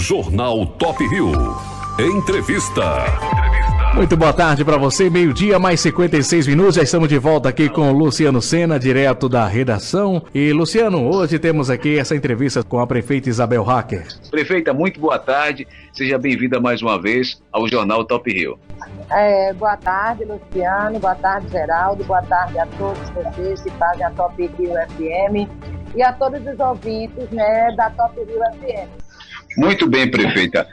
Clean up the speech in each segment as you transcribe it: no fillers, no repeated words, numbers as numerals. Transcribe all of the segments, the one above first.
Jornal Top Rio. Entrevista. Muito boa tarde para você, meio-dia, mais 56 minutos, já estamos de volta aqui com o Luciano Sena, direto da redação. E Luciano, hoje temos aqui essa entrevista com a prefeita Isabel Hacker. Prefeita, muito boa tarde, seja bem-vinda mais uma vez ao Jornal Top Rio. Boa tarde, Luciano, boa tarde, Geraldo, boa tarde a todos vocês que fazem a Top Rio FM e a todos os ouvintes, da Top Rio FM. Muito bem, prefeita.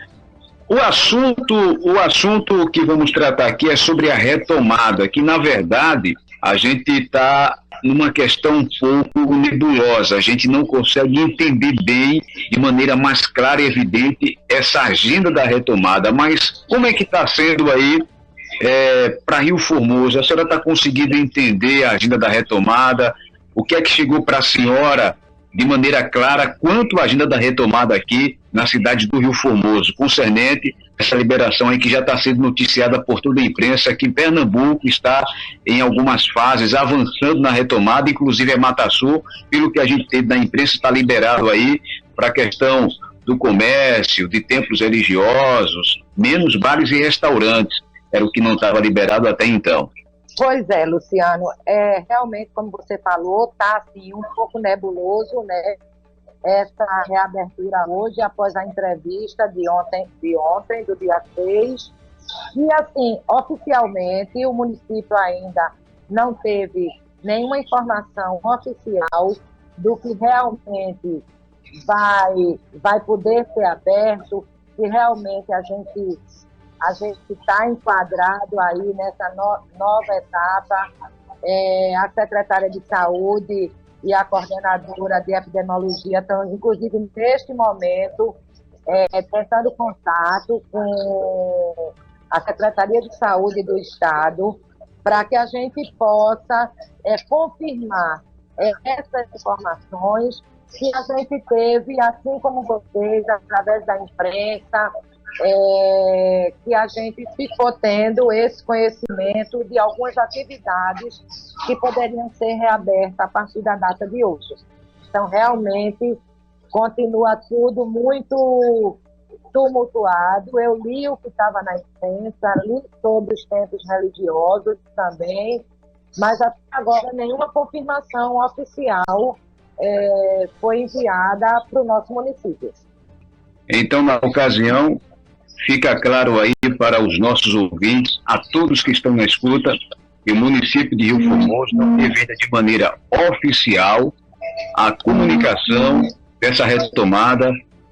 O assunto que vamos tratar aqui é sobre a retomada, que na verdade a gente está numa questão um pouco nebulosa, a gente não consegue entender bem, de maneira mais clara e evidente, essa agenda da retomada, mas como é que está sendo aí para Rio Formoso? A senhora está conseguindo entender a agenda da retomada? O que é que chegou para a senhora de maneira clara quanto à agenda da retomada aqui na cidade do Rio Formoso, concernente essa liberação aí que já está sendo noticiada por toda a imprensa, que Pernambuco está em algumas fases avançando na retomada, inclusive a Mata Sul, pelo que a gente teve da imprensa, está liberado aí para a questão do comércio, de templos religiosos, menos bares e restaurantes, era o que não estava liberado até então. Pois é, Luciano, realmente, como você falou, está assim, um pouco nebuloso, essa reabertura hoje, após a entrevista de ontem, do dia 6, e assim, oficialmente, o município ainda não teve nenhuma informação oficial do que realmente vai poder ser aberto, se realmente a gente está enquadrado aí nessa nova etapa. A secretária de Saúde e a coordenadora de epidemiologia estão, inclusive, neste momento, tentando contato com a Secretaria de Saúde do Estado para que a gente possa confirmar essas informações que a gente teve, assim como vocês, através da imprensa, que a gente ficou tendo esse conhecimento de algumas atividades que poderiam ser reabertas a partir da data de hoje. Então, realmente, continua tudo muito tumultuado. Eu li o que estava na imprensa, li sobre os templos religiosos também, mas até agora nenhuma confirmação oficial foi enviada para o nosso município. Então, na ocasião, fica claro aí para os nossos ouvintes, a todos que estão na escuta, que o município de Rio Formoso não teve ainda de maneira oficial a comunicação dessa retomada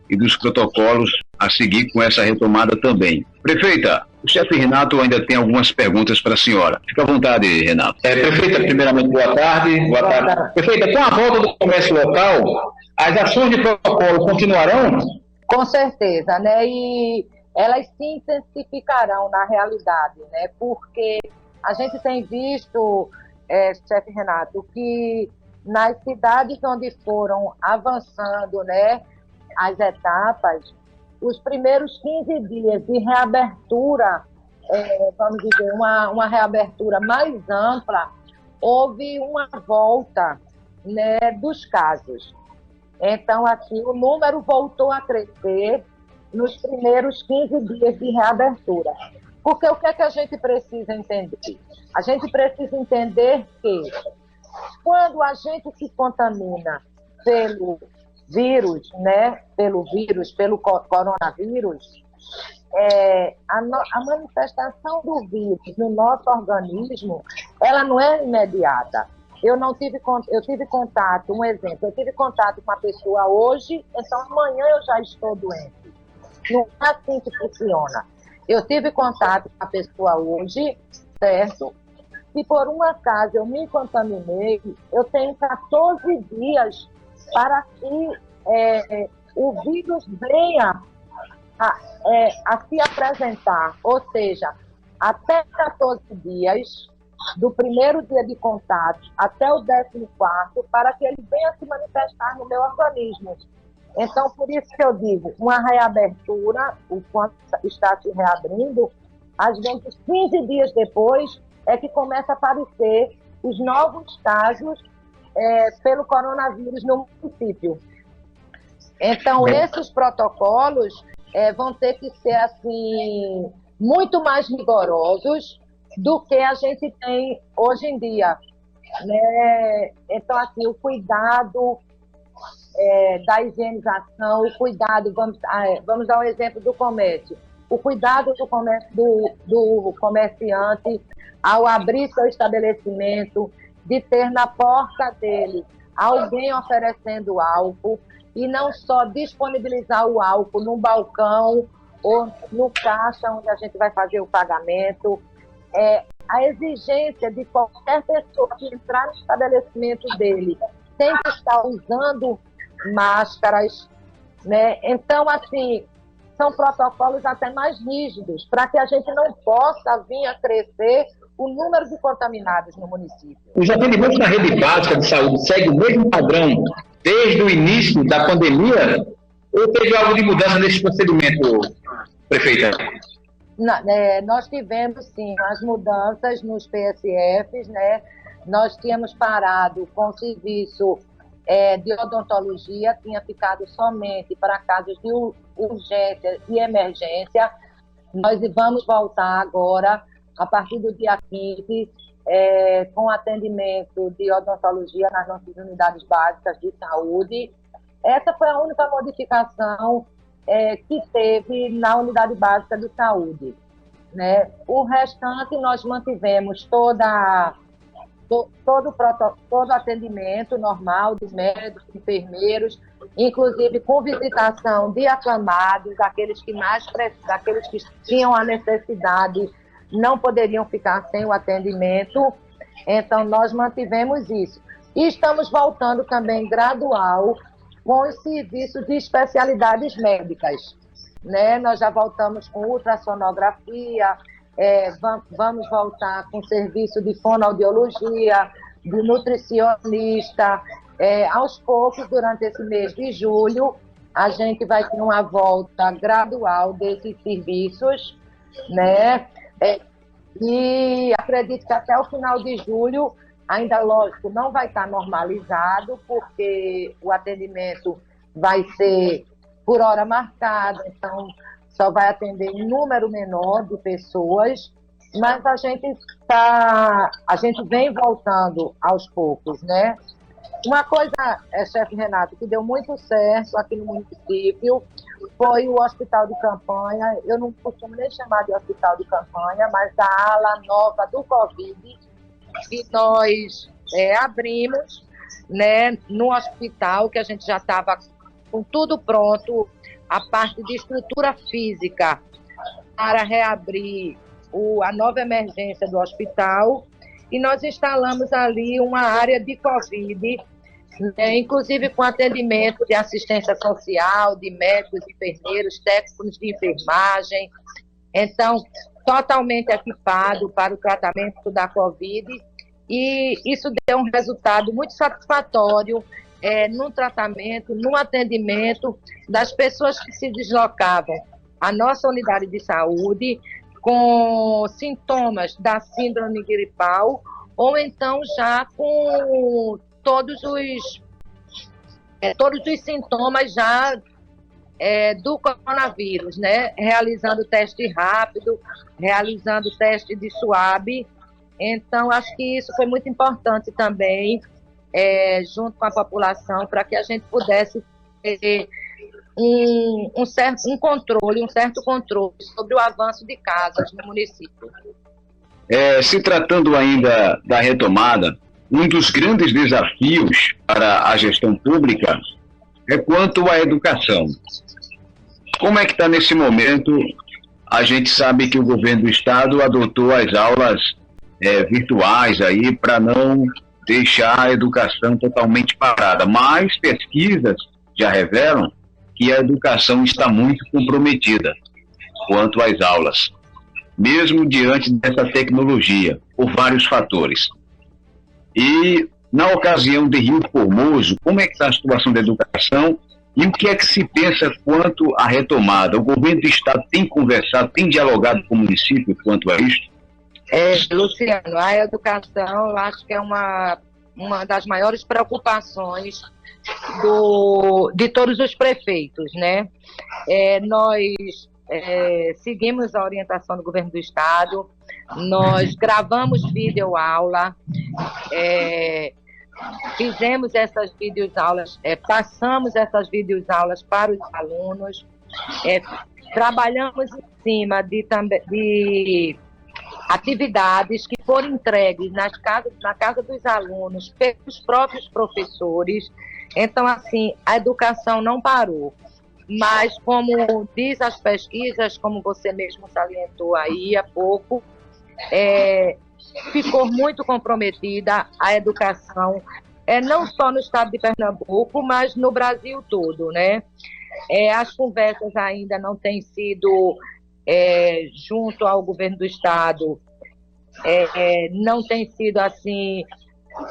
e dos protocolos a seguir com essa retomada também. Prefeita, o chefe Renato ainda tem algumas perguntas para a senhora. Fica à vontade, Renato. Prefeita, primeiramente, boa tarde. Boa tarde. Prefeita, com a volta do comércio local, as ações de protocolo continuarão? Com certeza, E elas se intensificarão na realidade, porque a gente tem visto, chefe Renato, que nas cidades onde foram avançando, as etapas, os primeiros 15 dias de reabertura, vamos dizer, uma reabertura mais ampla, houve uma volta, dos casos. Então, aqui, o número voltou a crescer nos primeiros 15 dias de reabertura. Porque o que é que a gente precisa entender? A gente precisa entender que quando a gente se contamina pelo vírus, pelo coronavírus, a manifestação do vírus no nosso organismo, ela não é imediata. Eu tive contato, um exemplo, eu tive contato com a pessoa hoje, então amanhã eu já estou doente. Não é assim que funciona. Eu tive contato com a pessoa hoje, certo? Se por um acaso eu me contaminei, eu tenho 14 dias para que o vírus venha a se apresentar. Ou seja, até 14 dias, do primeiro dia de contato até o 14º, para que ele venha se manifestar no meu organismo. Então, por isso que eu digo, uma reabertura, o quanto está se reabrindo, às vezes 15 dias depois é que começa a aparecer os novos casos pelo coronavírus no município. Então, esses protocolos, vão ter que ser assim muito mais rigorosos do que a gente tem hoje em dia, né? Então, assim, o cuidado da higienização, o cuidado, vamos dar um exemplo do comércio, o cuidado do comerciante ao abrir seu estabelecimento, de ter na porta dele alguém oferecendo álcool, e não só disponibilizar o álcool no balcão ou no caixa onde a gente vai fazer o pagamento. A exigência de qualquer pessoa que entrar no estabelecimento dele tem que estar usando máscaras, né? Então, assim, são protocolos até mais rígidos, para que a gente não possa vir a crescer o número de contaminados no município. Os atendimentos na rede básica de saúde seguem o mesmo padrão desde o início da pandemia, ou teve algo de mudança nesse procedimento, prefeita? Nós tivemos, sim, as mudanças nos PSFs, né? Nós tínhamos parado com o serviço de odontologia, tinha ficado somente para casos de urgência e emergência. Nós vamos voltar agora, a partir do dia 15, com atendimento de odontologia nas nossas unidades básicas de saúde. Essa foi a única modificação que teve na unidade básica de saúde, né? O restante nós mantivemos todo o atendimento normal dos médicos, enfermeiros, inclusive com visitação de acamados, daqueles que tinham a necessidade, não poderiam ficar sem o atendimento. Então, nós mantivemos isso. E estamos voltando também gradual com os serviços de especialidades médicas, né? Nós já voltamos com ultrassonografia, vamos voltar com serviço de fonoaudiologia, de nutricionista. Aos poucos, durante esse mês de julho, a gente vai ter uma volta gradual desses serviços, né? E acredito que até o final de julho, ainda, lógico, não vai estar normalizado, porque o atendimento vai ser por hora marcada, então só vai atender um número menor de pessoas, mas a gente vem voltando aos poucos, né? Uma coisa, chefe Renato, que deu muito certo aqui no município foi o hospital de campanha. Eu não costumo nem chamar de hospital de campanha, mas a ala nova do Covid, que nós abrimos, né, no hospital, que a gente já estava com tudo pronto, a parte de estrutura física para reabrir a nova emergência do hospital, e nós instalamos ali uma área de Covid, né, inclusive com atendimento de assistência social, de médicos, enfermeiros, técnicos de enfermagem. Então, totalmente equipado para o tratamento da Covid, e isso deu um resultado muito satisfatório no tratamento, no atendimento das pessoas que se deslocavam à nossa unidade de saúde com sintomas da síndrome gripal, ou então já com todos os sintomas já do coronavírus, né? Realizando teste rápido, realizando teste de SWAB. Então, acho que isso foi muito importante também, junto com a população, para que a gente pudesse ter um certo controle sobre o avanço de casos no município. Se tratando ainda da retomada, um dos grandes desafios para a gestão pública é quanto à educação. Como é que está nesse momento? A gente sabe que o governo do estado adotou as aulas virtuais aí para não deixar a educação totalmente parada, mas pesquisas já revelam que a educação está muito comprometida quanto às aulas, mesmo diante dessa tecnologia, por vários fatores. E, na ocasião de Rio Formoso, como é que está a situação da educação e o que é que se pensa quanto à retomada? O governo do estado tem conversado, tem dialogado com o município quanto a isso? Luciano, a educação, eu acho que é uma uma das maiores preocupações de todos os prefeitos, né? Nós seguimos a orientação do governo do estado, nós gravamos videoaula, fizemos essas videoaulas, passamos essas videoaulas para os alunos, trabalhamos em cima de atividades que foram entregues na casa dos alunos pelos próprios professores. Então, assim, a educação não parou. Mas, como diz as pesquisas, como você mesmo salientou aí há pouco, ficou muito comprometida a educação, não só no estado de Pernambuco, mas no Brasil todo, né? As conversas ainda não têm sido junto ao governo do estado, não tem sido assim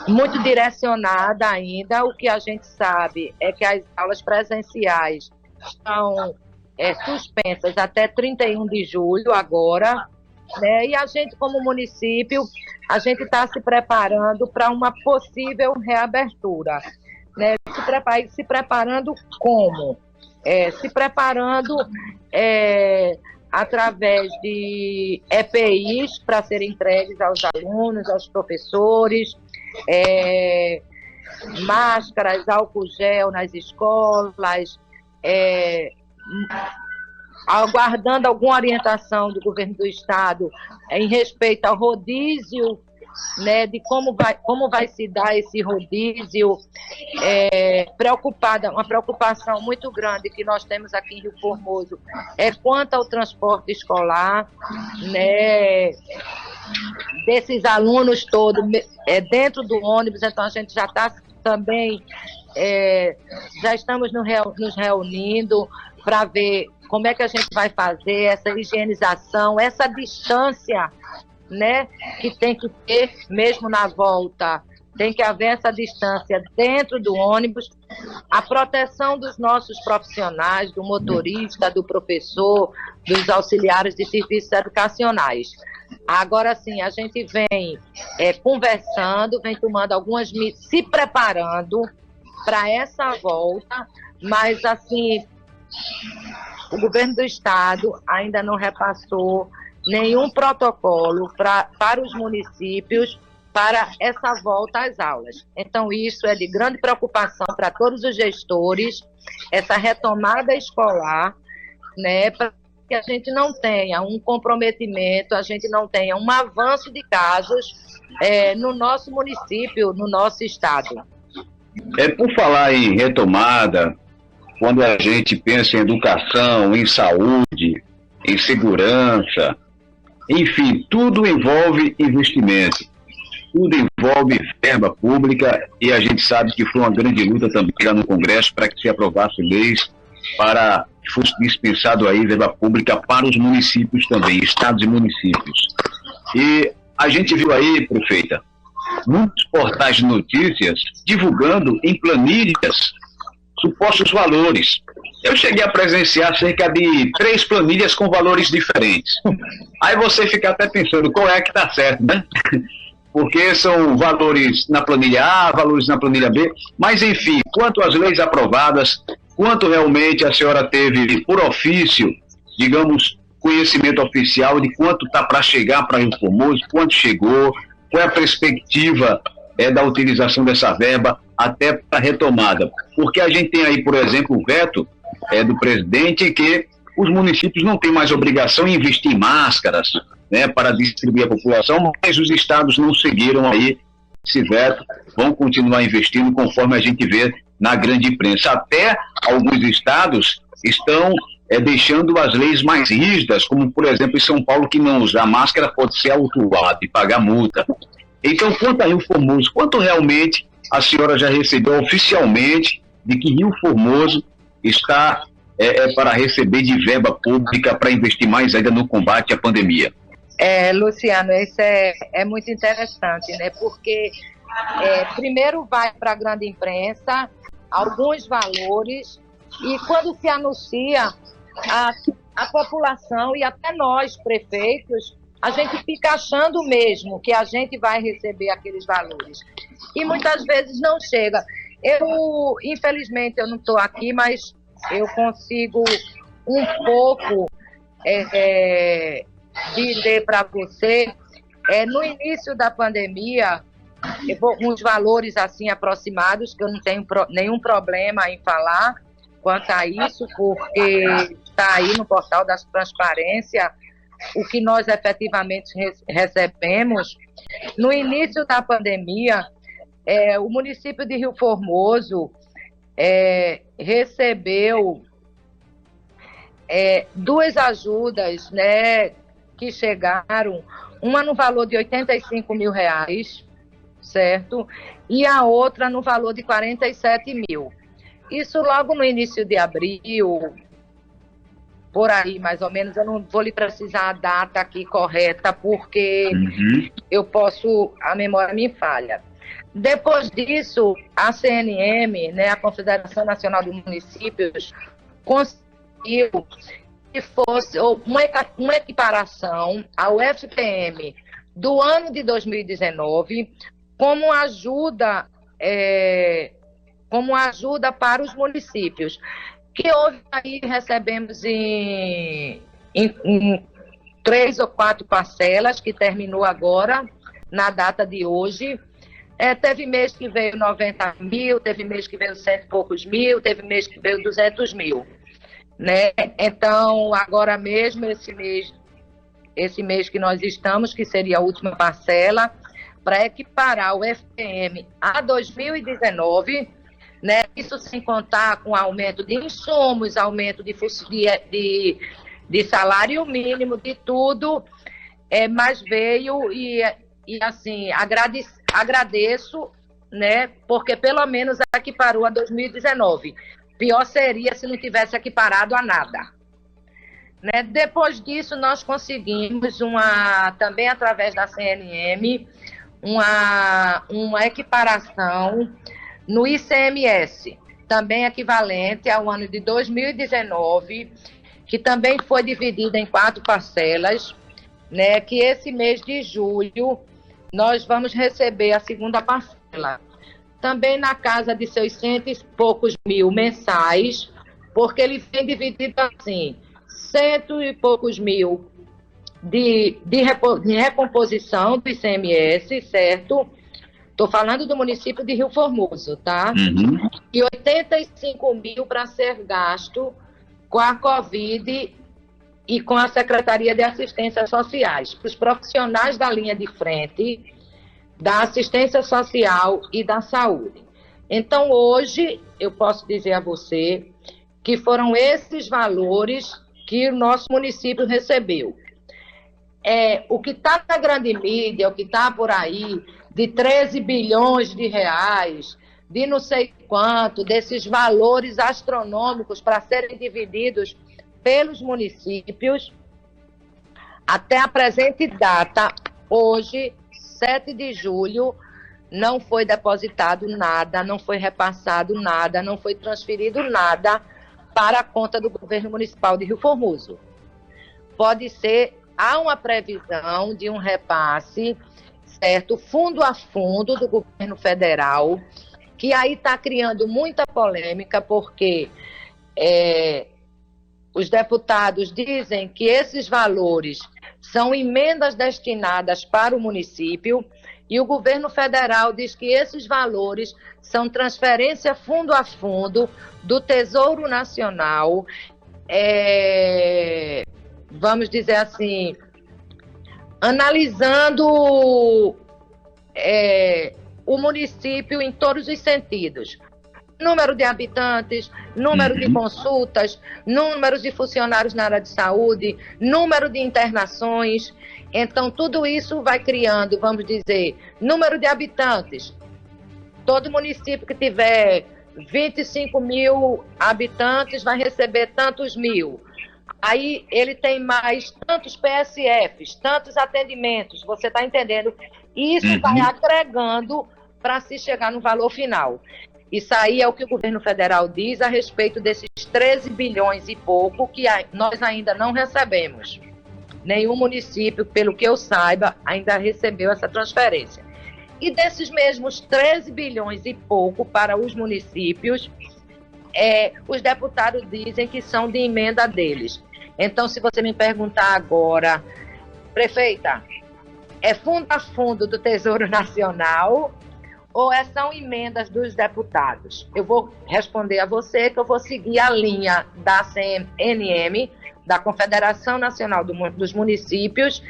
muito direcionada ainda. O que a gente sabe é que as aulas presenciais estão suspensas até 31 de julho agora, né? E a gente, como município, a gente está se preparando para uma possível reabertura, né? Se preparando como? Se preparando através de EPIs para serem entregues aos alunos, aos professores, máscaras, álcool gel nas escolas, aguardando alguma orientação do governo do estado em respeito ao rodízio, né, de como vai se dar esse rodízio, uma preocupação muito grande que nós temos aqui em Rio Formoso quanto ao transporte escolar, né, desses alunos todos dentro do ônibus. Então a gente já está também, já estamos nos reunindo para ver como é que a gente vai fazer essa higienização, essa distância, né, que tem que ter mesmo na volta, tem que haver essa distância dentro do ônibus, a proteção dos nossos profissionais, do motorista, do professor, dos auxiliares de serviços educacionais. Agora sim, a gente vem conversando, vem tomando algumas medidas, se preparando para essa volta, mas assim, o governo do estado ainda não repassou nenhum protocolo para os municípios para essa volta às aulas. Então, isso é de grande preocupação para todos os gestores, essa retomada escolar, né, para que a gente não tenha um comprometimento, a gente não tenha um avanço de casos no nosso município, no nosso estado. Por falar em retomada, quando a gente pensa em educação, em saúde, em segurança, enfim, tudo envolve investimento, tudo envolve verba pública, e a gente sabe que foi uma grande luta também lá no Congresso para que se aprovasse leis para que fosse dispensado aí verba pública para os municípios também, estados e municípios. E a gente viu aí, prefeita, muitos portais de notícias divulgando em planilhas supostos valores. Eu cheguei a presenciar cerca de 3 planilhas com valores diferentes. Aí você fica até pensando qual é que está certo, né? Porque são valores na planilha A, valores na planilha B, mas enfim, quanto às leis aprovadas, quanto realmente a senhora teve por ofício, digamos, conhecimento oficial de quanto está para chegar para Rio Formoso, quanto chegou, qual é a perspectiva da utilização dessa verba até para a retomada? Porque a gente tem aí, por exemplo, o veto do presidente que os municípios não têm mais obrigação em investir em máscaras, né, para distribuir a população, mas os estados não seguiram aí esse veto, vão continuar investindo conforme a gente vê na grande imprensa. Até alguns estados estão deixando as leis mais rígidas, como por exemplo em São Paulo, que não usar máscara pode ser autuado e pagar multa. Então, quanto a Rio Formoso, quanto realmente a senhora já recebeu oficialmente de que Rio Formoso está para receber de verba pública para investir mais ainda no combate à pandemia? Luciano, isso é muito interessante, né? Porque primeiro vai para a grande imprensa alguns valores, e quando se anuncia, a população e até nós, prefeitos, a gente fica achando mesmo que a gente vai receber aqueles valores. e muitas vezes não chega. Infelizmente, eu não estou aqui, mas eu consigo um pouco dizer para você, no início da pandemia, uns valores assim aproximados, que eu não tenho nenhum problema em falar quanto a isso, porque está aí no portal da transparência o que nós efetivamente recebemos. No início da pandemia, o município de Rio Formoso recebeu duas ajudas, né, que chegaram, uma no valor de R$85 mil, certo? E a outra no valor de 47 mil. Isso logo no início de abril, por aí mais ou menos. Eu não vou lhe precisar a data aqui correta, porque a memória me falha. Depois disso, a CNM, né, a Confederação Nacional dos Municípios, conseguiu que fosse uma equiparação ao FPM do ano de 2019 como ajuda para os municípios, que houve aí, recebemos em 3 ou 4 parcelas, que terminou agora, na data de hoje. Teve mês que veio 90 mil, teve mês que veio 100 e poucos mil, teve mês que veio 200 mil. Né? Então, agora mesmo, esse mês que nós estamos, que seria a última parcela, para equiparar o FPM a 2019, né? Isso sem contar com aumento de insumos, aumento de salário mínimo, de tudo, mas veio e assim, agradeço, né? Porque pelo menos equiparou a 2019. Pior seria se não tivesse equiparado a nada. Né? Depois disso, nós conseguimos, também através da CNM, uma equiparação no ICMS, também equivalente ao ano de 2019, que também foi dividida em 4 parcelas, né? Que esse mês de julho nós vamos receber a segunda parcela. Também na casa de 600 e poucos mil mensais, porque ele vem dividido assim, 100 e poucos mil de recomposição do ICMS, certo? Estou falando do município de Rio Formoso, tá? E 85 mil para ser gasto com a Covid e com a Secretaria de Assistência Sociais, para os profissionais da linha de frente, da assistência social e da saúde. Então, hoje, eu posso dizer a você que foram esses valores que o nosso município recebeu. O que está na grande mídia, o que está por aí, de 13 bilhões de reais, de não sei quanto, desses valores astronômicos para serem divididos pelos municípios, até a presente data, hoje, 7 de julho, não foi depositado nada, não foi repassado nada, não foi transferido nada para a conta do governo municipal de Rio Formoso. Pode ser, há uma previsão de um repasse, certo, fundo a fundo do governo federal, que aí está criando muita polêmica, porque os deputados dizem que esses valores são emendas destinadas para o município, e o governo federal diz que esses valores são transferência fundo a fundo do Tesouro Nacional, vamos dizer assim, analisando o município em todos os sentidos. Número de habitantes, número de consultas, números de funcionários na área de saúde, número de internações. Então, tudo isso vai criando, vamos dizer, número de habitantes. Todo município que tiver 25 mil habitantes vai receber tantos mil. Aí ele tem mais tantos PSFs, tantos atendimentos, você está entendendo? Isso vai agregando para se chegar no valor final. Isso aí é o que o governo federal diz a respeito desses 13 bilhões e pouco que nós ainda não recebemos. Nenhum município, pelo que eu saiba, ainda recebeu essa transferência. E desses mesmos 13 bilhões e pouco para os municípios, os deputados dizem que são de emenda deles. Então, se você me perguntar agora, prefeita, é fundo a fundo do Tesouro Nacional ou são emendas dos deputados? Eu vou responder a você que eu vou seguir a linha da CNM, da Confederação Nacional dos Municípios,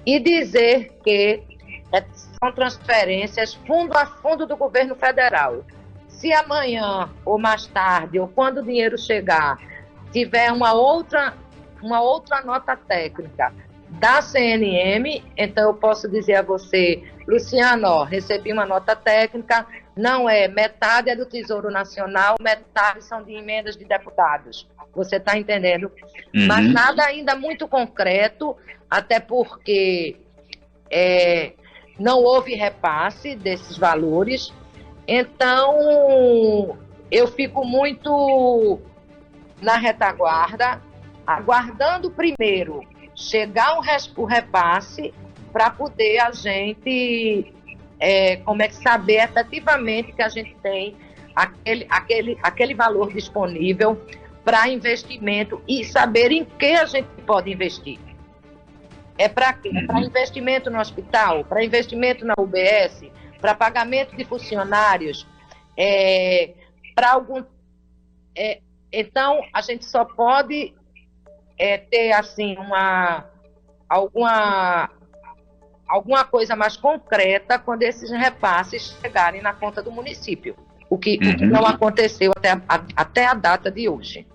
e dizer que são transferências fundo a fundo do governo federal. Se amanhã, ou mais tarde, ou quando o dinheiro chegar, tiver uma outra nota técnica da CNM, então eu posso dizer a você, Luciano, recebi uma nota técnica, não é metade é do Tesouro Nacional, metade são de emendas de deputados. Você está entendendo? Uhum. Mas nada ainda muito concreto, até porque não houve repasse desses valores. Então, eu fico muito na retaguarda, aguardando primeiro chegar o repasse para poder a gente saber efetivamente que a gente tem aquele valor disponível para investimento e saber em que a gente pode investir. É para quê? É para investimento no hospital, para investimento na UBS, para pagamento de funcionários, para algum... então, a gente só pode ter, assim, alguma coisa mais concreta quando esses repasses chegarem na conta do município, o que não aconteceu até a data de hoje.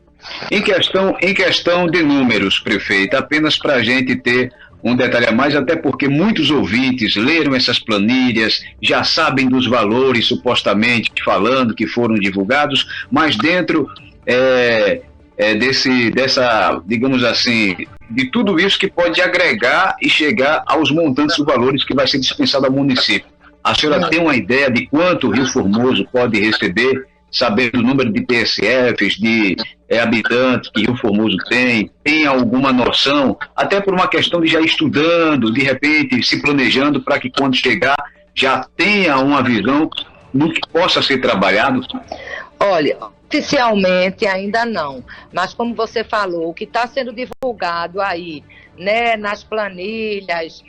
Em questão de números, prefeita, apenas para a gente ter um detalhe a mais, até porque muitos ouvintes leram essas planilhas, já sabem dos valores supostamente falando que foram divulgados, mas dentro digamos assim, de tudo isso que pode agregar e chegar aos montantes dos valores que vai ser dispensado ao município. A senhora tem uma ideia de quanto o Rio Formoso pode receber, sabendo o número de PSFs, de habitantes que Rio Formoso tem alguma noção, até por uma questão de já estudando, de repente se planejando para que quando chegar já tenha uma visão no que possa ser trabalhado? Olha, oficialmente ainda não, mas como você falou, o que está sendo divulgado aí, né, nas planilhas,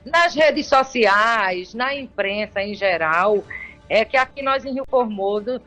nas redes sociais, na imprensa em geral, é que aqui nós em Rio Formoso,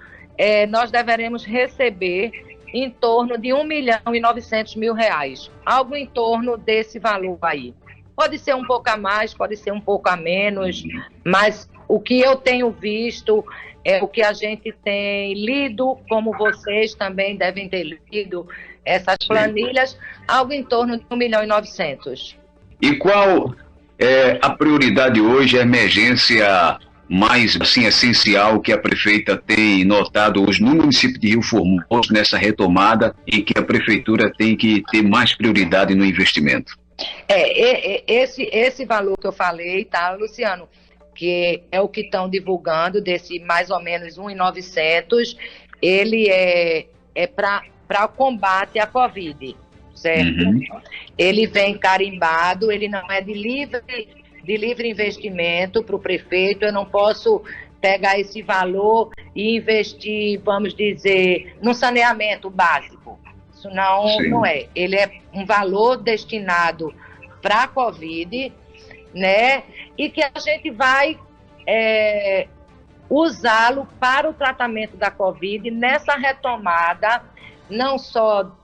nós deveremos receber em torno de R$1.900.000, algo em torno desse valor aí. Pode ser um pouco a mais, pode ser um pouco a menos, mas o que eu tenho visto é o que a gente tem lido, como vocês também devem ter lido, essas planilhas, algo em torno de R$1.900.000. E qual é a prioridade hoje, a emergência mais assim, essencial que a prefeita tem notado hoje no município de Rio Formoso, nessa retomada, e que a prefeitura tem que ter mais prioridade no investimento? Esse valor que eu falei, tá, Luciano, que é o que estão divulgando, desse mais ou menos R$1.900.000, ele é para o combate à Covid, certo? Ele vem carimbado, ele não é de livre investimento para o prefeito. Eu não posso pegar esse valor e investir, vamos dizer, no saneamento básico. Isso não é. Ele é um valor destinado para a Covid, né? E que a gente vai usá-lo para o tratamento da Covid nessa retomada, não só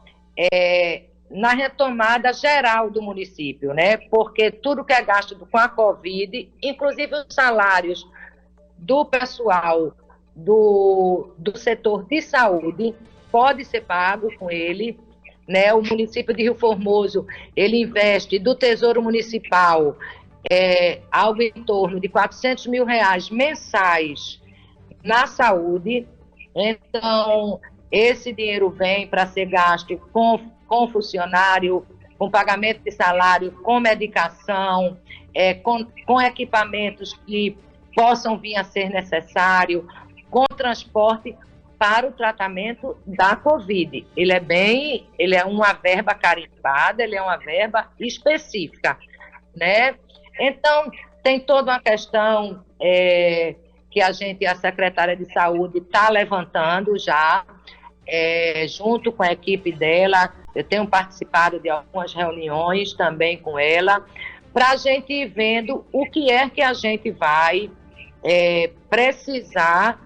na retomada geral do município, né? Porque tudo que é gasto com a Covid, inclusive os salários do pessoal do setor de saúde, pode ser pago com ele, né? O município de Rio Formoso, ele investe do Tesouro Municipal algo em torno de R$400.000 mensais na saúde. Então, esse dinheiro vem para ser gasto com funcionário, com pagamento de salário, com medicação, com equipamentos que possam vir a ser necessário, com transporte para o tratamento da Covid. Ele é uma verba carimbada, ele é uma verba específica, né? Então, Tem toda uma questão que a secretária de Saúde está levantando já, junto com a equipe dela. Eu tenho participado de algumas reuniões também com ela, para a gente ir vendo o que é que a gente vai precisar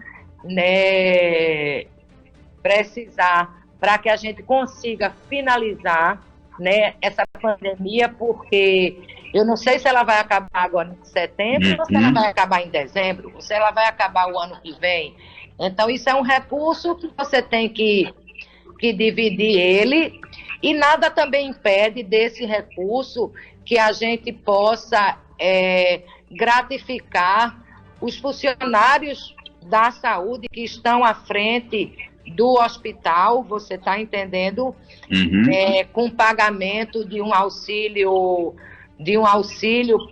para que a gente consiga finalizar, né, essa pandemia, porque eu não sei se ela vai acabar agora em setembro, ou se ela vai acabar em dezembro, ou se ela vai acabar o ano que vem. Então, isso é um recurso que você tem que dividir ele, e nada também impede desse recurso que a gente possa gratificar os funcionários da saúde que estão à frente do hospital, você está entendendo? Com pagamento de um auxílio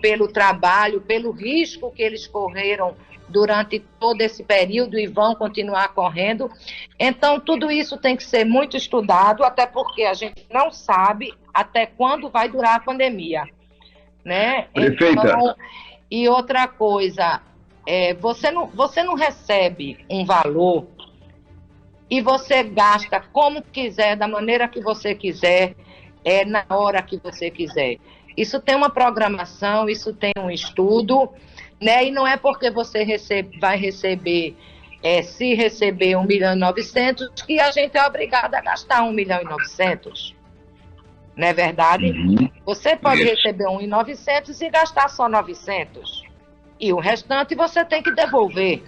pelo trabalho, pelo risco que eles correram durante todo esse período e vão continuar correndo. Então, tudo isso tem que ser muito estudado, até porque a gente não sabe até quando vai durar a pandemia, né? Prefeita. Então, e outra coisa, você não recebe um valor e você gasta como quiser, da maneira que você quiser, na hora que você quiser. Isso tem uma programação, isso tem um estudo, né? E não é porque você vai receber, se receber 1.900.000, que a gente é obrigado a gastar 1.900.000. Não é verdade? Você pode receber 1.900.000 e gastar só 900. E o restante você tem que devolver.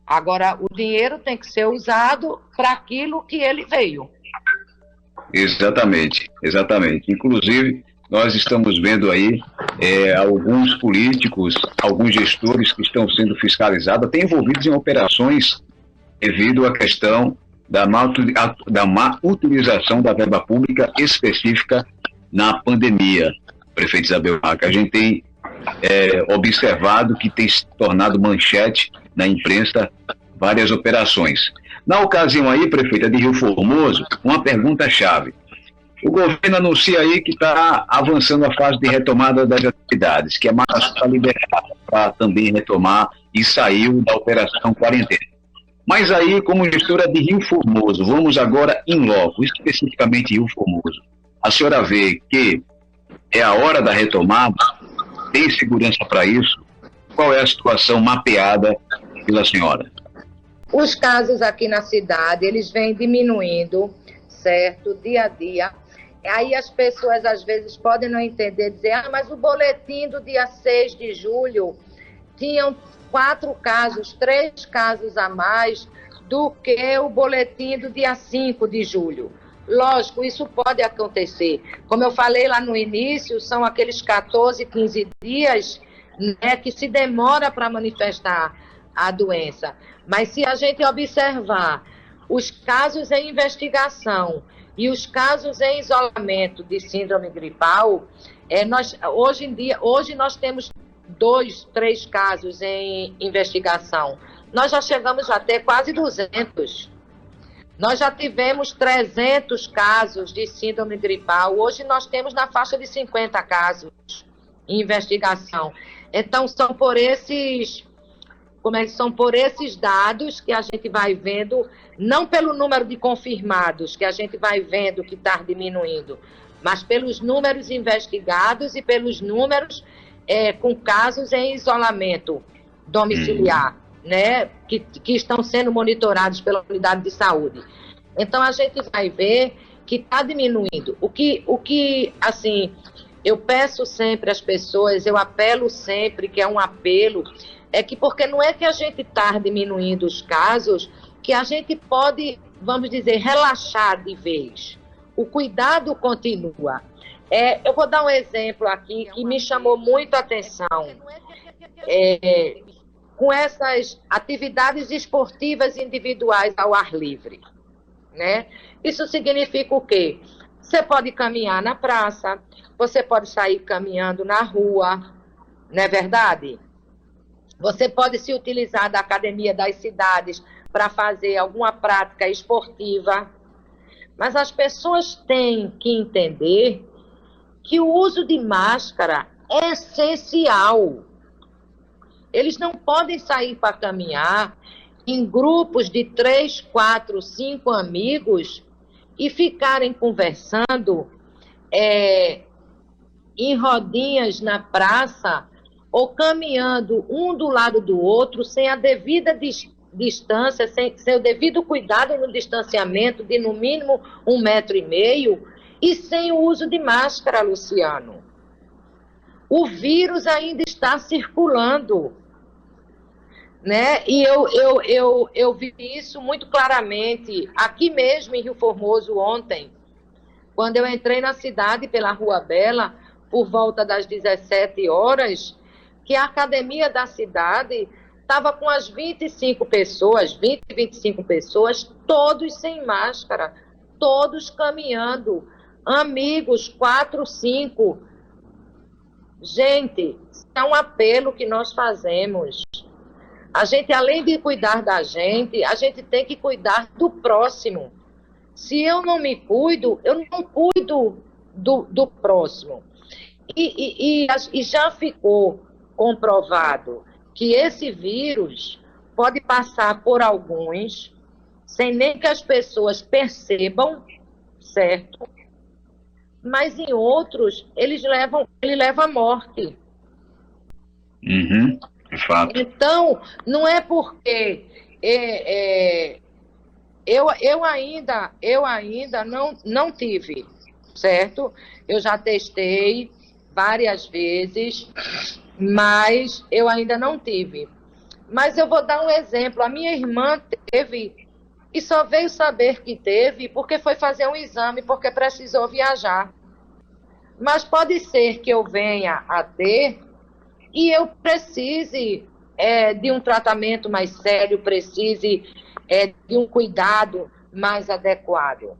Agora, o dinheiro tem que ser usado para aquilo que ele veio. Exatamente. Inclusive, nós estamos vendo aí alguns políticos, alguns gestores que estão sendo fiscalizados, até envolvidos em operações devido à questão da má utilização da verba pública específica na pandemia. Prefeito Isabel Hack, a gente tem observado que tem se tornado manchete na imprensa várias operações. Na ocasião aí, prefeita de Rio Formoso, uma pergunta-chave. O governo anuncia aí que está avançando a fase de retomada das atividades, que a Manaus está liberada para também retomar e saiu da operação quarentena. Mas aí, como gestora de Rio Formoso, vamos agora em loco, especificamente Rio Formoso. A senhora vê que é a hora da retomada? Tem segurança para isso? Qual é a situação mapeada pela senhora? Os casos aqui na cidade, eles vêm diminuindo, certo, dia a dia. Aí as pessoas às vezes podem não entender, dizer, mas o boletim do dia 6 de julho tinham 4 casos, 3 casos a mais do que o boletim do dia 5 de julho. Lógico, isso pode acontecer. Como eu falei lá no início, são aqueles 14, 15 dias, né, que se demora para manifestar a doença. Mas se a gente observar os casos em investigação e os casos em isolamento de síndrome gripal, hoje nós temos 2, 3 casos em investigação. Nós já chegamos a ter quase 200. Nós já tivemos 300 casos de síndrome gripal. Hoje nós temos na faixa de 50 casos em investigação. Então, são por esses dados que a gente vai vendo, não pelo número de confirmados, que a gente vai vendo que está diminuindo, mas pelos números investigados e pelos números com casos em isolamento domiciliar, né, que estão sendo monitorados pela unidade de saúde. Então, a gente vai ver que está diminuindo. O que, assim, eu peço sempre às pessoas, eu apelo sempre, que é um apelo, porque não é que a gente está diminuindo os casos, que a gente pode, vamos dizer, relaxar de vez. O cuidado continua. Eu vou dar um exemplo aqui que me chamou muito a atenção. Com essas atividades esportivas individuais ao ar livre, né? Isso significa o quê? Você pode caminhar na praça, você pode sair caminhando na rua, não é verdade? Você pode se utilizar da academia das cidades para fazer alguma prática esportiva, mas as pessoas têm que entender que o uso de máscara é essencial. Eles não podem sair para caminhar em grupos de 3, 4, 5 amigos e ficarem conversando em rodinhas na praça ou caminhando um do lado do outro sem a devida distância, sem o devido cuidado no distanciamento de no mínimo 1,5 metro e sem o uso de máscara, Luciano. O vírus ainda está circulando, né? E eu vi isso muito claramente aqui mesmo em Rio Formoso ontem, quando eu entrei na cidade pela Rua Bela, por volta das 17 horas, que a academia da cidade estava com as 25 pessoas, todos sem máscara, todos caminhando, amigos, 4, 5. Gente, é um apelo que nós fazemos. A gente, além de cuidar da gente, a gente tem que cuidar do próximo. Se eu não me cuido, eu não cuido do próximo. E já ficou comprovado que esse vírus pode passar por alguns, sem nem que as pessoas percebam, certo? Mas em outros, ele leva à morte. Uhum, de fato. Então, não é porque eu ainda não tive, certo? Eu já testei várias vezes, mas eu ainda não tive. Mas eu vou dar um exemplo. A minha irmã teve e só veio saber que teve porque foi fazer um exame, porque precisou viajar. Mas pode ser que eu venha a ter e eu precise de um tratamento mais sério, precise de um cuidado mais adequado.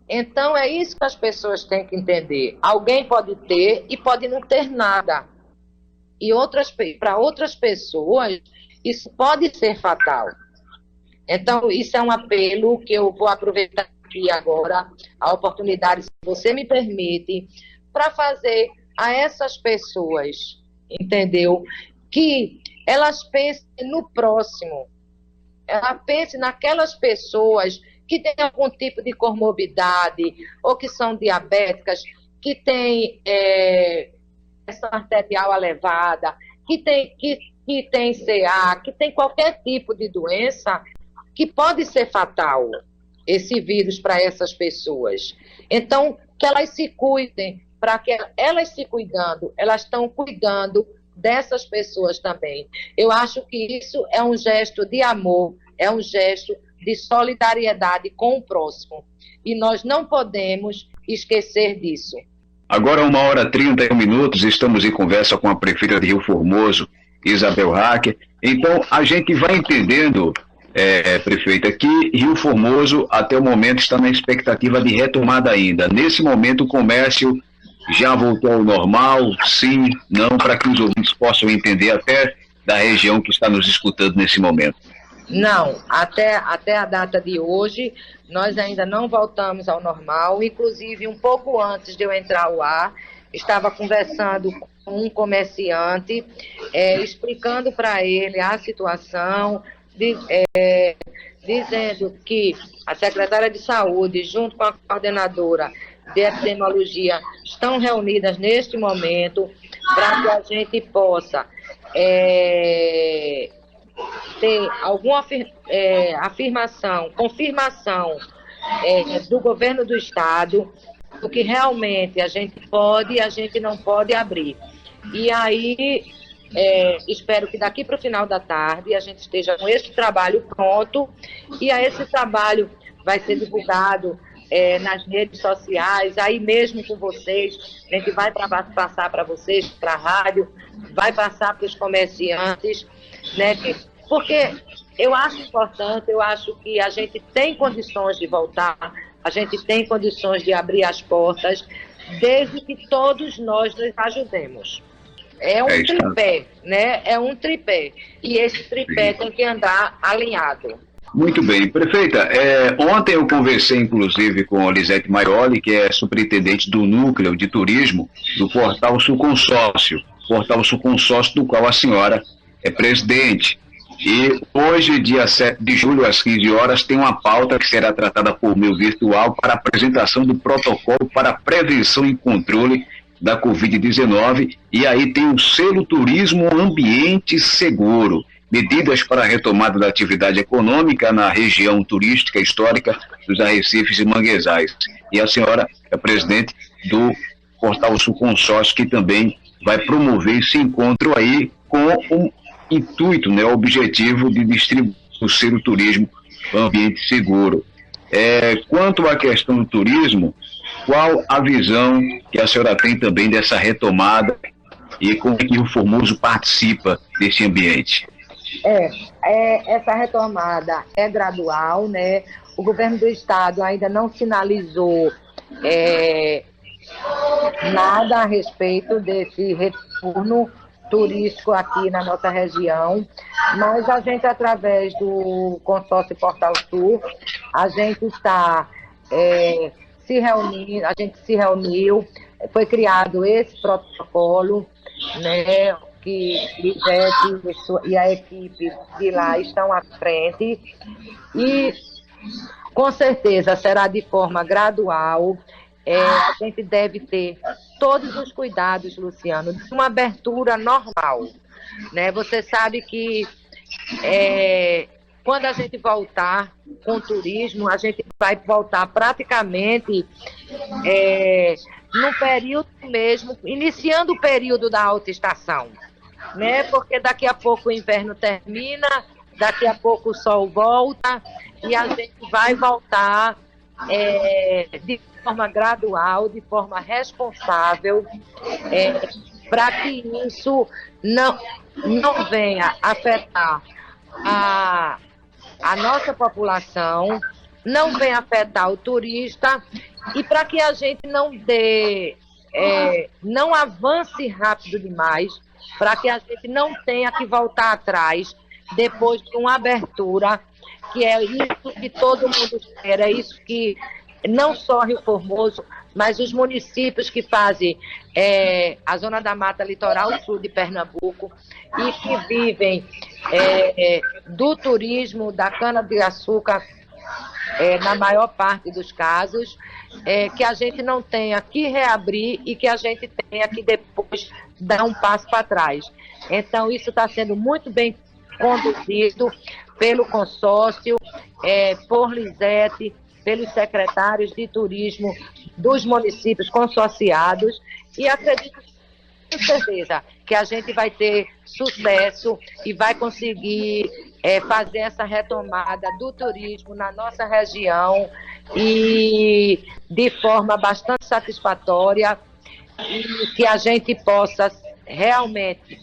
Então, é isso que as pessoas têm que entender. Alguém pode ter e pode não ter nada. E para outras pessoas, isso pode ser fatal. Então, isso é um apelo que eu vou aproveitar aqui agora, a oportunidade, se você me permite, para fazer a essas pessoas, entendeu? Que elas pensem no próximo. Ela pense naquelas pessoas que têm algum tipo de comorbidade, ou que são diabéticas, que têm pressão arterial elevada, que tem CA, que tem qualquer tipo de doença que pode ser fatal, esse vírus, para essas pessoas. Então, que elas se cuidem, para que elas se cuidando, elas estão cuidando dessas pessoas também. Eu acho que isso é um gesto de amor, é um gesto de solidariedade com o próximo. E nós não podemos esquecer disso. Agora, 1h30, estamos em conversa com a prefeita de Rio Formoso, Isabel Hacker. Então, a gente vai entendendo, prefeita, que Rio Formoso, até o momento, está na expectativa de retomada ainda. Nesse momento, o comércio já voltou ao normal, sim, não, para que os ouvintes possam entender até da região que está nos escutando nesse momento. Não, até a data de hoje, nós ainda não voltamos ao normal. Inclusive, um pouco antes de eu entrar ao ar, estava conversando com um comerciante, explicando para ele a situação, dizendo que a secretária de Saúde, junto com a coordenadora de epidemiologia, estão reunidas neste momento para que a gente possa ter alguma confirmação do governo do estado do que realmente a gente pode e a gente não pode abrir. E aí, espero que daqui para o final da tarde a gente esteja com esse trabalho pronto, e esse trabalho vai ser divulgado nas redes sociais, aí mesmo com vocês. A gente vai passar para vocês, para a rádio, vai passar para os comerciantes, né? Porque eu acho importante, eu acho que a gente tem condições de voltar, a gente tem condições de abrir as portas, desde que todos nós nos ajudemos. É um tripé, né? É um tripé. E esse tripé tem que andar alinhado. Muito bem. Prefeita, ontem eu conversei, inclusive, com a Lisete Maioli, que é superintendente do Núcleo de Turismo do Portal Sul Consórcio. Portal Sul Consórcio, do qual a senhora presidente. E hoje, dia 7 de julho, às 15 horas, tem uma pauta que será tratada por meio virtual para apresentação do protocolo para prevenção e controle da Covid-19. E aí tem o selo Turismo Ambiente Seguro, medidas para a retomada da atividade econômica na região turística histórica dos Arrecifes e Manguezais. E a senhora é presidente do Portal Sul Consórcio, que também vai promover esse encontro aí com o intuito, né, o objetivo de distribuir o selo Turismo Ambiente Seguro. Quanto à questão do turismo, qual a visão que a senhora tem também dessa retomada e como é que o Formoso participa desse ambiente? Essa retomada é gradual, né? O governo do estado ainda não sinalizou nada a respeito desse retorno turístico aqui na nossa região, mas a gente, através do consórcio Portal Sul, a gente está se reunindo, a gente se reuniu, foi criado esse protocolo, né, que Lisete e a equipe de lá estão à frente, e com certeza será de forma gradual. A gente deve ter todos os cuidados, Luciano, de uma abertura normal, né? Você sabe que quando a gente voltar com o turismo, a gente vai voltar praticamente no período mesmo, iniciando o período da alta estação, né? Porque daqui a pouco o inverno termina, daqui a pouco o sol volta e a gente vai voltar de forma gradual, de forma responsável, para que isso não venha afetar a nossa população, não venha afetar o turista e para que a gente não avance rápido demais, para que a gente não tenha que voltar atrás depois de uma abertura, que é isso que todo mundo espera, é isso que não só Rio Formoso, mas os municípios que fazem a Zona da Mata Litoral Sul de Pernambuco e que vivem do turismo, da cana-de-açúcar, na maior parte dos casos, que a gente não tenha que reabrir e que a gente tenha que depois dar um passo para trás. Então, isso está sendo muito bem conduzido pelo consórcio, por Lisete, pelos secretários de turismo dos municípios consorciados, e acredito com certeza que a gente vai ter sucesso e vai conseguir fazer essa retomada do turismo na nossa região e de forma bastante satisfatória, e que a gente possa realmente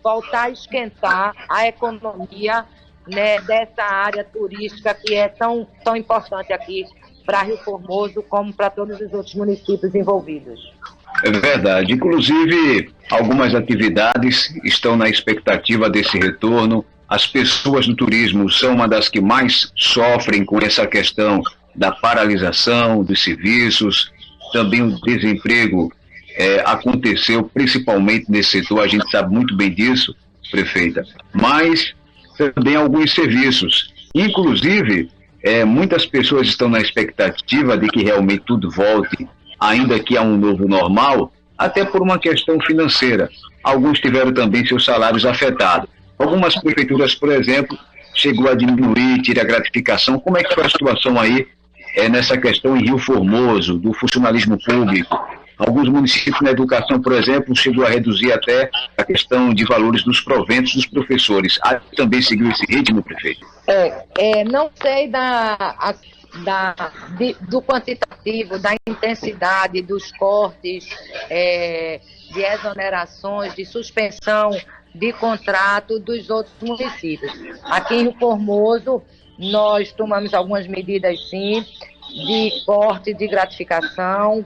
voltar a esquentar a economia, né, dessa área turística que é tão importante aqui para Rio Formoso como para todos os outros municípios envolvidos. É verdade. Inclusive, algumas atividades estão na expectativa desse retorno. As pessoas do turismo são uma das que mais sofrem com essa questão da paralisação dos serviços. Também o desemprego aconteceu principalmente nesse setor, a gente sabe muito bem disso, prefeita. Mas também alguns serviços. Inclusive, muitas pessoas estão na expectativa de que realmente tudo volte, ainda que a um novo normal, até por uma questão financeira. Alguns tiveram também seus salários afetados. Algumas prefeituras, por exemplo, chegou a diminuir, tirar a gratificação. Como é que foi a situação aí nessa questão em Rio Formoso, do funcionalismo público? Alguns municípios na educação, por exemplo, chegou a reduzir até a questão de valores dos proventos dos professores. Também seguiu esse ritmo, prefeito? Não sei do quantitativo, da intensidade dos cortes, de exonerações, de suspensão de contrato dos outros municípios. Aqui em Rio Formoso, nós tomamos algumas medidas, sim, de corte de gratificação,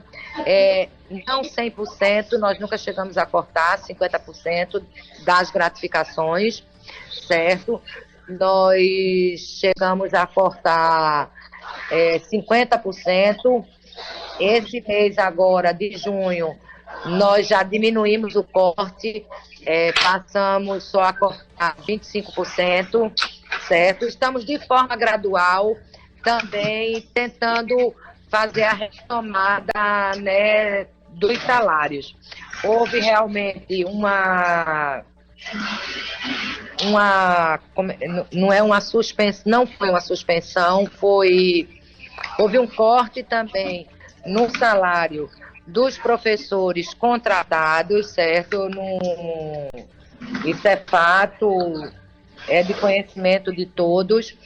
não 100%, nós nunca chegamos a cortar 50% das gratificações, certo? Nós chegamos a cortar 50%. Esse mês agora, de junho, nós já diminuímos o corte, passamos só a cortar 25%, certo? Estamos de forma gradual também tentando fazer a retomada, né, dos salários. Houve realmente não é uma suspensão, não foi uma suspensão, houve um corte também no salário dos professores contratados, certo? Isso é fato, é de conhecimento de todos,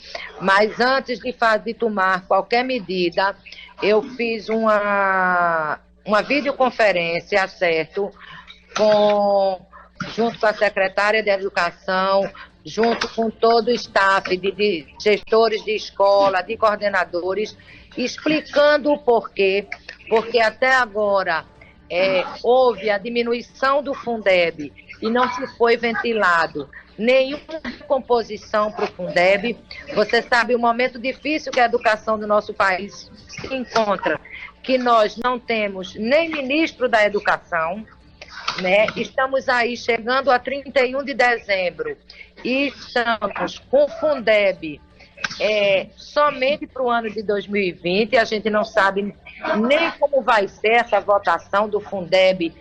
mas antes de tomar qualquer medida, eu fiz uma videoconferência, certo? Junto com a secretária de Educação, junto com todo o staff de gestores de escola, de coordenadores, explicando o porquê, porque até agora houve a diminuição do Fundeb e não se foi ventilado nenhuma composição para o Fundeb. Você sabe o momento difícil que a educação do nosso país se encontra, que nós não temos nem ministro da Educação, né? Estamos aí chegando a 31 de dezembro e estamos com o Fundeb somente para o ano de 2020. A gente não sabe nem como vai ser essa votação do Fundeb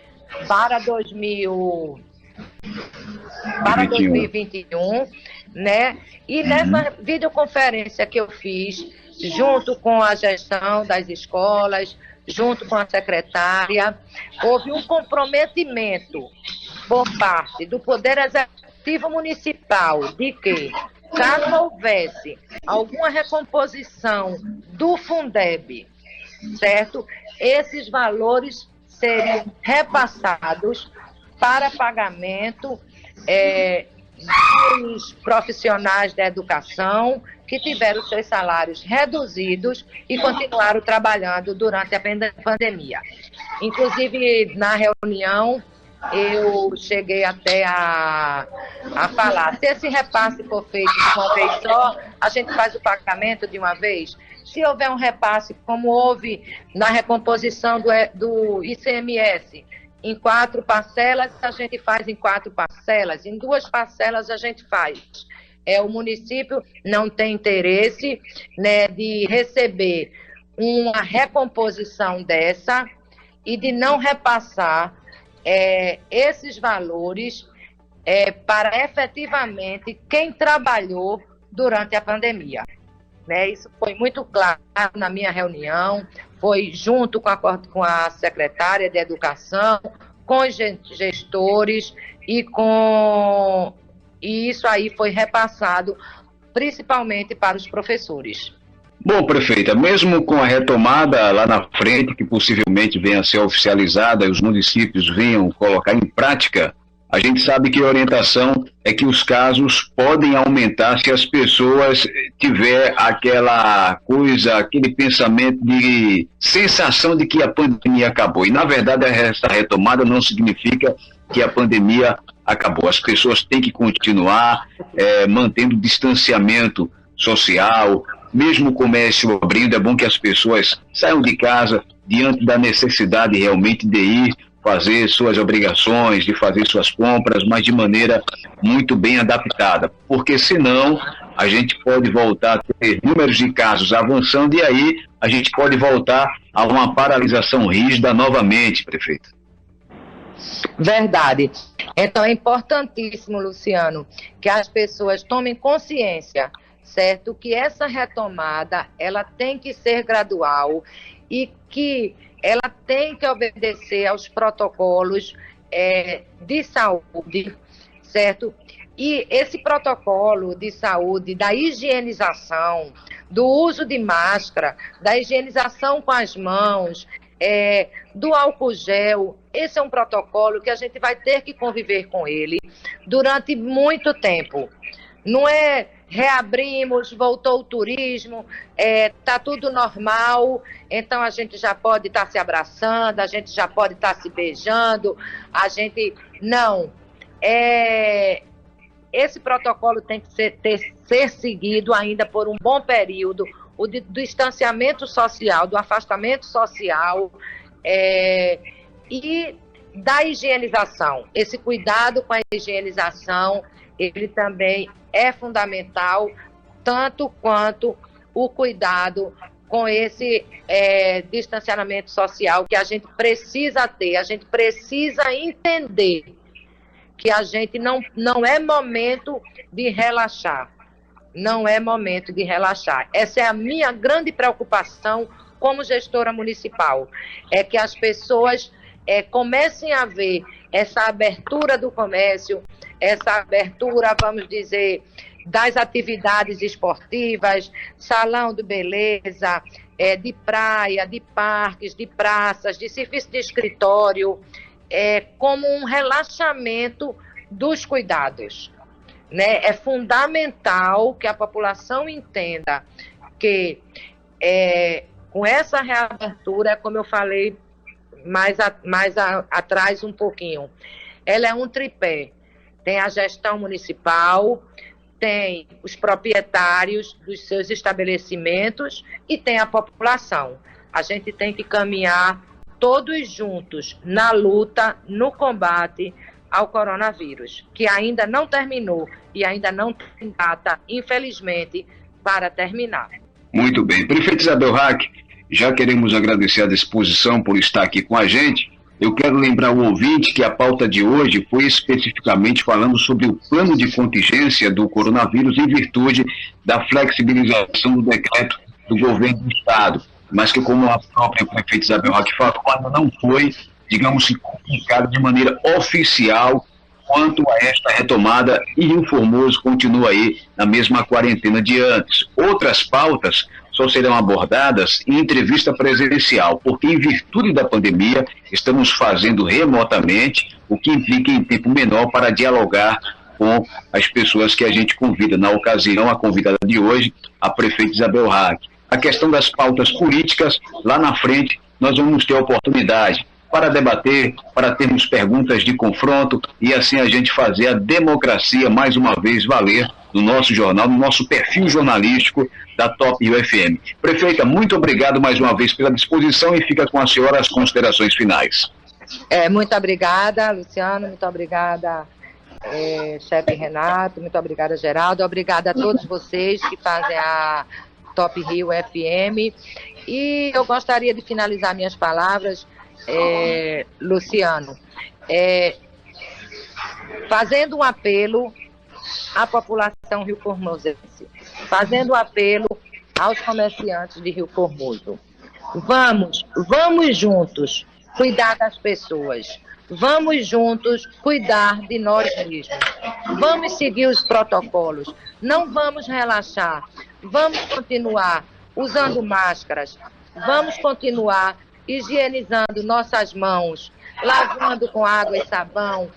para 2021, né? E nessa videoconferência que eu fiz, junto com a gestão das escolas, junto com a secretária, houve um comprometimento por parte do Poder Executivo Municipal de que, caso houvesse alguma recomposição do Fundeb, certo? Esses valores seriam repassados para pagamento dos profissionais da educação que tiveram seus salários reduzidos e continuaram trabalhando durante a pandemia. Inclusive, na reunião, eu cheguei até a falar, se esse repasse for feito de uma vez só, a gente faz o pagamento de uma vez. Se houver um repasse, como houve na recomposição do ICMS, em 4 parcelas, a gente faz em 4 parcelas, em 2 parcelas a gente faz. O município não tem interesse, né, de receber uma recomposição dessa e de não repassar esses valores para efetivamente quem trabalhou durante a pandemia. Né? Isso foi muito claro na minha reunião, foi junto com a secretária de Educação, com os gestores e isso aí foi repassado principalmente para os professores. Bom, prefeita, mesmo com a retomada lá na frente, que possivelmente venha a ser oficializada e os municípios venham colocar em prática, a gente sabe que a orientação é que os casos podem aumentar se as pessoas tiver aquela coisa, aquele pensamento de sensação de que a pandemia acabou. E, na verdade, essa retomada não significa que a pandemia acabou. As pessoas têm que continuar mantendo distanciamento social, mesmo o comércio abrindo. É bom que as pessoas saiam de casa diante da necessidade realmente de ir fazer suas obrigações, de fazer suas compras, mas de maneira muito bem adaptada, porque senão a gente pode voltar a ter números de casos avançando e aí a gente pode voltar a uma paralisação rígida novamente, prefeito. Verdade. Então é importantíssimo, Luciano, que as pessoas tomem consciência, certo? Que essa retomada, ela tem que ser gradual e que ela tem que obedecer aos protocolos de saúde, certo? E esse protocolo de saúde, da higienização, do uso de máscara, da higienização com as mãos, do álcool gel, esse é um protocolo que a gente vai ter que conviver com ele durante muito tempo. Não é reabrimos, voltou o turismo, tá tudo normal, então a gente já pode estar se abraçando, a gente já pode estar se beijando, não. Esse protocolo tem que ser seguido ainda por um bom período, do distanciamento social, do afastamento social, e da higienização. Esse cuidado com a higienização, ele também é fundamental, tanto quanto o cuidado com esse distanciamento social que a gente precisa ter. A gente precisa entender que a gente não é momento de relaxar. Não é momento de relaxar. Essa é a minha grande preocupação como gestora municipal, é que as pessoas comecem a ver essa abertura do comércio, essa abertura, vamos dizer, das atividades esportivas, salão de beleza, de praia, de parques, de praças, de serviço de escritório, como um relaxamento dos cuidados, né? É fundamental que a população entenda que com essa reabertura, como eu falei atrás um pouquinho, ela é um tripé. Tem a gestão municipal, tem os proprietários dos seus estabelecimentos e tem a população. A gente tem que caminhar todos juntos na luta, no combate ao coronavírus, que ainda não terminou e ainda não tem data, infelizmente, para terminar. Muito bem. Prefeito Isabel Hack, já queremos agradecer a disposição por estar aqui com a gente. Eu quero lembrar o ouvinte que a pauta de hoje foi especificamente falando sobre o plano de contingência do coronavírus em virtude da flexibilização do decreto do governo do Estado, mas que, como a própria prefeita Isabel Hack falou, ainda não foi, digamos, comunicado de maneira oficial quanto a esta retomada, e Rio Formoso continua aí na mesma quarentena de antes. Outras pautas só serão abordadas em entrevista presencial, porque em virtude da pandemia estamos fazendo remotamente, o que implica em tempo menor para dialogar com as pessoas que a gente convida. Na ocasião, a convidada de hoje, a prefeita Isabel Hack. A questão das pautas políticas, lá na frente, nós vamos ter oportunidade para debater, para termos perguntas de confronto e assim a gente fazer a democracia mais uma vez valer no nosso jornal, no nosso perfil jornalístico da Top Rio FM. Prefeita, muito obrigado mais uma vez pela disposição e fica com a senhora as considerações finais. Muito obrigada, Luciano, muito obrigada, chefe Renato, muito obrigada, Geraldo, obrigada a todos vocês que fazem a Top Rio FM. E eu gostaria de finalizar minhas palavras, Luciano, fazendo um apelo à população rioformosense, fazendo um apelo aos comerciantes de Rio Formoso. Vamos juntos cuidar das pessoas, vamos juntos cuidar de nós mesmos, vamos seguir os protocolos, não vamos relaxar, vamos continuar usando máscaras, vamos continuar higienizando nossas mãos, lavando com água e sabão,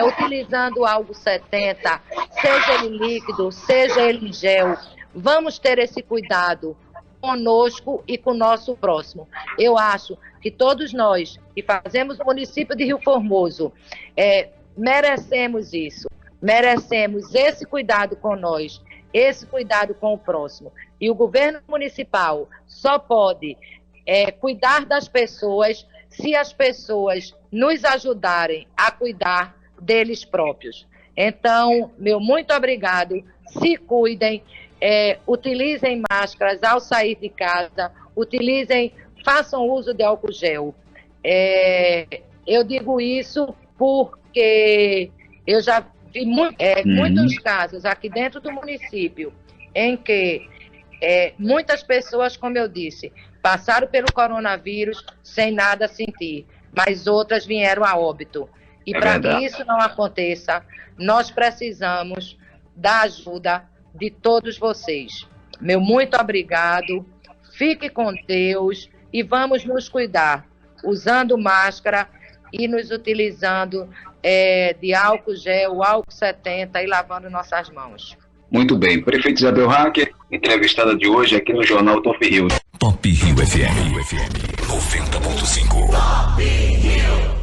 utilizando álcool 70, seja ele líquido, seja ele em gel. Vamos ter esse cuidado conosco e com o nosso próximo. Eu acho que todos nós que fazemos o município de Rio Formoso merecemos isso, merecemos esse cuidado com nós, esse cuidado com o próximo. E o governo municipal só pode cuidar das pessoas se as pessoas nos ajudarem a cuidar deles próprios. Então, meu muito obrigado, se cuidem, utilizem máscaras ao sair de casa, façam uso de álcool gel. Eu digo isso porque eu já vi muitos casos aqui dentro do município em que muitas pessoas, como eu disse, passaram pelo coronavírus sem nada sentir, mas outras vieram a óbito. E para que isso não aconteça, nós precisamos da ajuda de todos vocês. Meu muito obrigado, fique com Deus e vamos nos cuidar, usando máscara e nos utilizando de álcool gel, álcool 70 e lavando nossas mãos. Muito bem. Prefeito Isabel Hack, entrevistada de hoje aqui no Jornal Top Rio. Top Rio FM 90.5. Top Rio.